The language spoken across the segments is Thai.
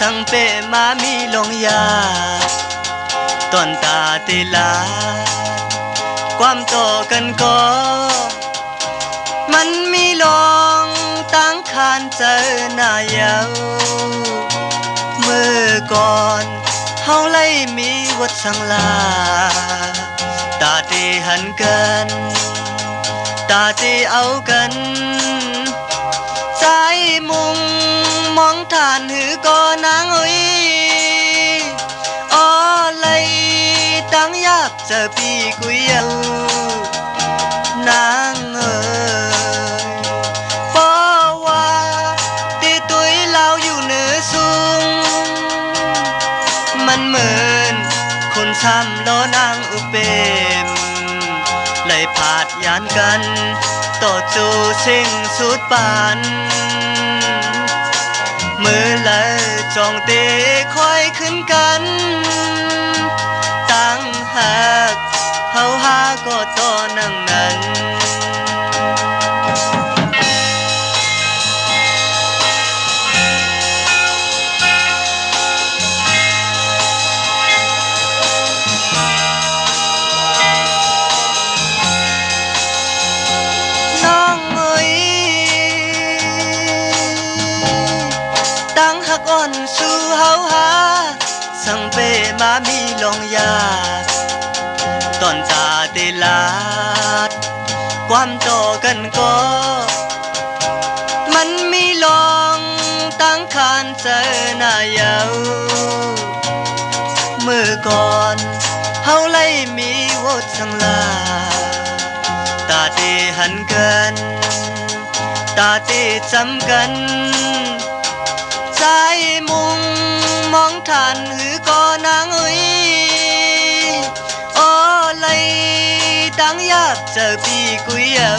สังเปมามีลงยาตอนตาติลาความโตกันก็มันมีลองตั้งคานเจอหน้าเยาเมื่อก่อนเฮาไล่มีวัดสังลาตาตีหันกันตาตีเอากันใจมุงมองทานหือก็นางอุ้ยอ้อเลยตั้งยากเจอพี่กุยเอานางเอ๋ยเพราะว่าตีตุยเราอยู่เหนือสูงมันเหมือนคนซ้ำโลนางอุเปมเลยผาดยานกันต่อจูสิ่งสุดปานมือเลยจองตีคอยขึ้นกันตั้งหักเฮาหาก็ต่อนั่งนั้นอ่อนสู่เฮาหาสังเปมามีลองยาตอนตาติลาดความโตกันก็มันมีลองตั้งคานเจอหน้าเยาเมื่อก่อนเฮาไล่มีวดสังลาตาตีหันกันตาตีจำกันใจมุงมองทานหือก็นางอุ้ยโอ้เลยตั้งยากเจอพี่กุยเอา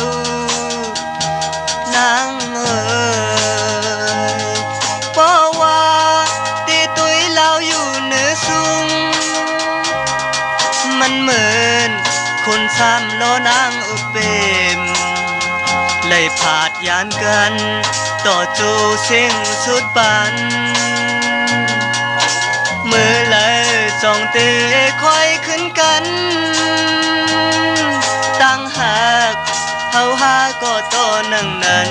นางเอ๋ยเพราะว่าตีตุยเราอยู่เหนือสูงมันเหมือนคนซ้ำโลนางอุเปมเลยผาดยานกันต่อจูสิ่งสุดปานมือเลยจองเตะคอยขึ้นกันตั้งหักเฮาหาก็ต่อนั่งนั้น